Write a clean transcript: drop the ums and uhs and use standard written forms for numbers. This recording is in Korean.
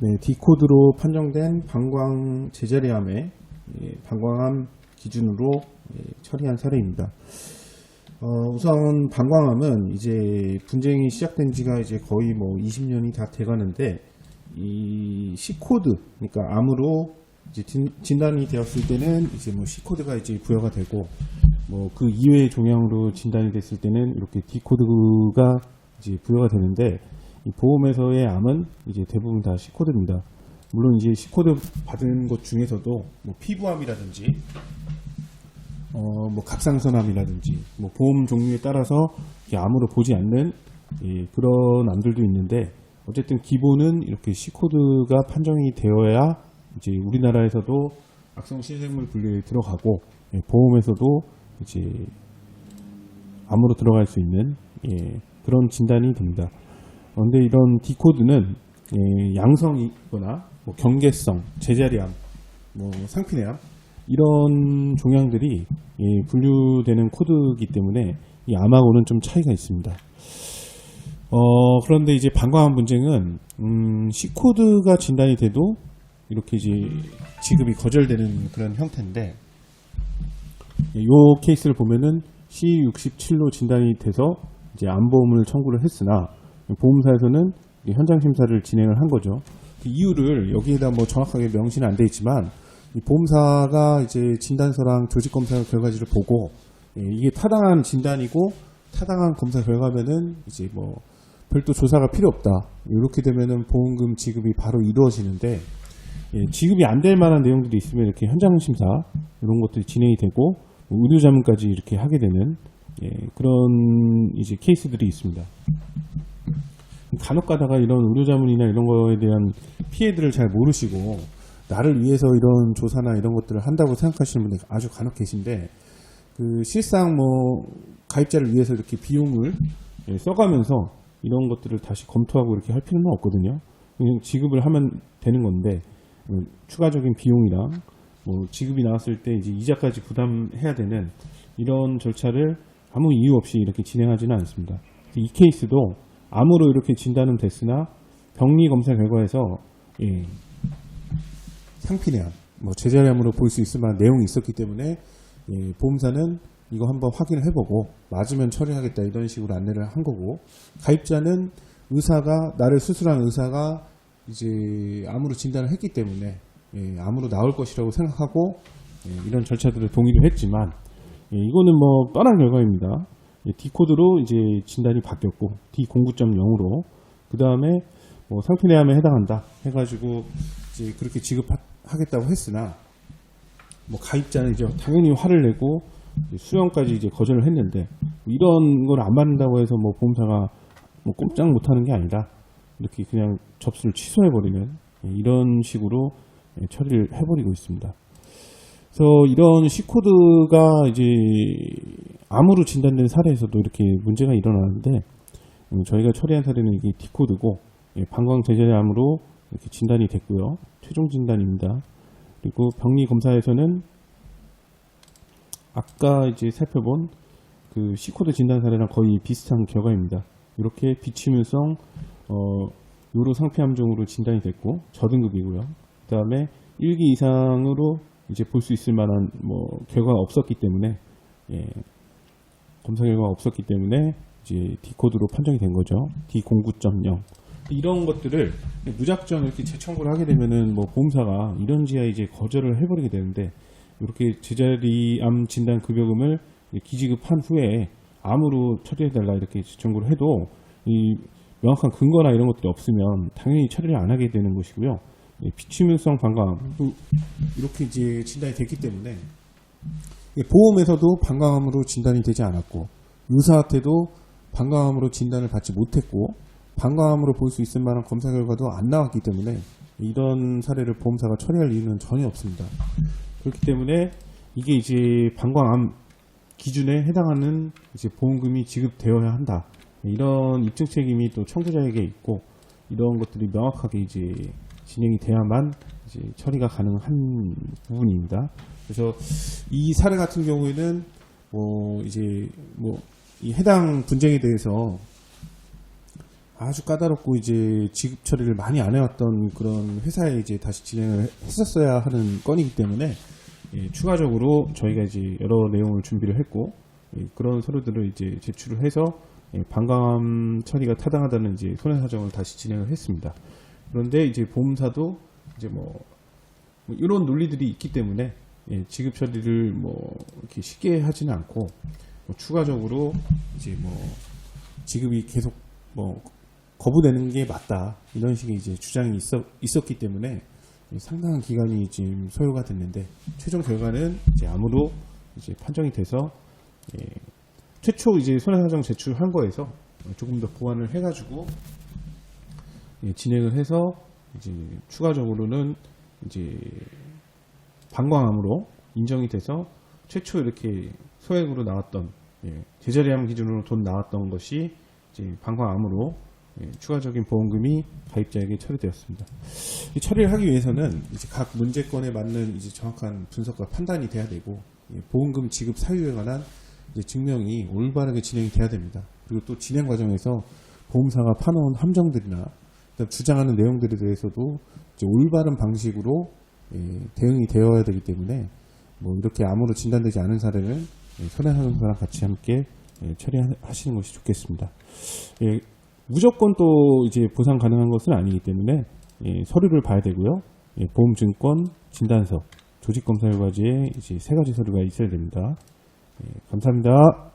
네, D코드로 판정된 방광 제자리암의 방광암 기준으로 처리한 사례입니다. 우선 방광암은 이제 분쟁이 시작된 지가 이제 거의 뭐 20년이 다 돼가는데, 이 C코드, 그러니까 암으로 이제 진단이 되었을 때는 이제 뭐 C코드가 이제 부여가 되고, 뭐 그 이외의 종양으로 진단이 됐을 때는 이렇게 D코드가 이제 부여가 되는데, 이 보험에서의 암은 이제 대부분 다 C코드입니다. 물론 이제 C코드 받은 것 중에서도 뭐 피부암이라든지 뭐 갑상선암이라든지 뭐 보험 종류에 따라서 암으로 보지 않는 그런 암들도 있는데, 어쨌든 기본은 이렇게 C코드가 판정이 되어야 이제 우리나라에서도 악성 신생물 분류에 들어가고, 보험에서도 이제 암으로 들어갈 수 있는 그런 진단이 됩니다. 그런데 이런 D코드는 양성이거나 뭐 경계성, 제자리암, 뭐 상피내암 이런 종양들이 분류되는 코드이기 때문에 이 암하고는 좀 차이가 있습니다. 그런데 이제 방광암 분쟁은 C코드가 진단이 돼도 이렇게 이제 지급이 거절되는 그런 형태인데, 이 케이스를 보면은 C67로 진단이 돼서 이제 암보험을 청구를 했으나 보험사에서는 현장 심사를 진행을 한 거죠. 그 이유를 여기에다 뭐 정확하게 명시는 안 돼 있지만, 이 보험사가 이제 진단서랑 조직 검사 결과지를 보고 이게 타당한 진단이고 타당한 검사 결과면은 이제 뭐 별도 조사가 필요 없다, 이렇게 되면은 보험금 지급이 바로 이루어지는데, 지급이 안 될 만한 내용들이 있으면 이렇게 현장 심사 이런 것들이 진행이 되고 의료 자문까지 이렇게 하게 되는 그런 이제 케이스들이 있습니다. 간혹 가다가 이런 의료 자문이나 이런 거에 대한 피해들을 잘 모르시고 나를 위해서 이런 조사나 이런 것들을 한다고 생각하시는 분들이 아주 간혹 계신데, 그 실상 뭐 가입자를 위해서 이렇게 비용을 써가면서 이런 것들을 다시 검토하고 이렇게 할 필요는 없거든요. 그냥 지급을 하면 되는 건데, 추가적인 비용이랑 뭐 지급이 나왔을 때 이제 이자까지 부담해야 되는 이런 절차를 아무 이유 없이 이렇게 진행하지는 않습니다. 이 케이스도 암으로 이렇게 진단은 됐으나 병리 검사 결과에서 상피내암, 뭐 제자리암으로 볼 수 있을 만한 내용이 있었기 때문에 보험사는 이거 한번 확인을 해보고 맞으면 처리하겠다, 이런 식으로 안내를 한 거고, 가입자는 의사가, 나를 수술한 의사가 이제 암으로 진단을 했기 때문에 암으로 나올 것이라고 생각하고 이런 절차들을 동의를 했지만, 이거는 뭐 뻔한 결과입니다. D코드로 이제 진단이 바뀌었고 D09.0으로 그 다음에 뭐 상피내암에 해당한다 해가지고 이제 그렇게 지급하겠다고 했으나, 뭐 가입자는 이제 당연히 화를 내고 수령까지 이제 거절을 했는데, 이런 걸 안 받는다고 해서 뭐 보험사가 뭐 꼼짝 못하는 게 아니라 이렇게 그냥 접수를 취소해버리는 이런 식으로 처리를 해버리고 있습니다. 그래서 이런 C코드가 이제 암으로 진단된 사례에서도 이렇게 문제가 일어나는데, 저희가 처리한 사례는 이게 D코드고 방광 제자리암으로 이렇게 진단이 됐고요. 최종 진단입니다. 그리고 병리 검사에서는 아까 이제 살펴본 그 C코드 진단 사례랑 거의 비슷한 결과입니다. 이렇게 비치물성 요로 상피암종으로 진단이 됐고 저등급이고요. 그 다음에 1기 이상으로 이제 볼 수 있을 만한 뭐 결과가 없었기 때문에, 검사 결과가 없었기 때문에 이제 D코드로 판정이 된 거죠. D09.0. 이런 것들을 무작정 이렇게 재청구를 하게 되면은 뭐 보험사가 이런지야 이제 거절을 해버리게 되는데, 이렇게 제자리암 진단 급여금을 기지급한 후에 암으로 처리해달라 이렇게 재청구를 해도 이 명확한 근거나 이런 것들이 없으면 당연히 처리를 안 하게 되는 것이고요. 비치물성 방광암도 이렇게 이제 진단이 됐기 때문에 보험에서도 방광암으로 진단이 되지 않았고, 의사한테도 방광암으로 진단을 받지 못했고, 방광암으로 볼 수 있을 만한 검사 결과도 안 나왔기 때문에 이런 사례를 보험사가 처리할 이유는 전혀 없습니다. 그렇기 때문에 이게 이제 방광암 기준에 해당하는 이제 보험금이 지급되어야 한다, 이런 입증 책임이 또 청구자에게 있고, 이런 것들이 명확하게 이제 진행이 돼야만 이제 처리가 가능한 부분입니다. 그래서 이 사례 같은 경우에는 이제 이 해당 분쟁에 대해서 아주 까다롭고 이제 지급 처리를 많이 안 해왔던 그런 회사에 이제 다시 진행을 했었어야 하는 건이기 때문에 추가적으로 저희가 이제 여러 내용을 준비를 했고 그런 서류들을 이제 제출을 해서 반감 처리가 타당하다는 이제 손해사정을 다시 진행을 했습니다. 그런데 이제 보험사도 이제 뭐 이런 논리들이 있기 때문에 지급 처리를 뭐 이렇게 쉽게 하지는 않고 추가적으로 이제 뭐 지급이 계속 뭐 거부되는 게 맞다 이런 식의 이제 주장이 있었기 때문에 상당한 기간이 지금 소요가 됐는데 최종 결과는 이제 암으로 이제 판정이 돼서 최초 이제 손해사정 제출한 거에서 조금 더 보완을 해가지고 진행을 해서 이제 추가적으로는 이제 방광암으로 인정이 돼서 최초 이렇게 소액으로 나왔던 제자리암 기준으로 돈 나왔던 것이 이제 방광암으로 추가적인 보험금이 가입자에게 처리되었습니다. 이 처리를 하기 위해서는 이제 각 문제건에 맞는 이제 정확한 분석과 판단이 돼야 되고 보험금 지급 사유에 관한 이제 증명이 올바르게 진행이 돼야 됩니다. 그리고 또 진행 과정에서 보험사가 파놓은 함정들이나 주장하는 내용들에 대해서도 이제 올바른 방식으로 대응이 되어야 되기 때문에 뭐 이렇게 암으로 진단되지 않은 사례는 손해사정사랑 같이 함께 처리하시는 것이 좋겠습니다. 무조건 또 이제 보상 가능한 것은 아니기 때문에 서류를 봐야 되고요. 보험증권, 진단서, 조직검사 결과지에 이제 3가지 서류가 있어야 됩니다. 감사합니다.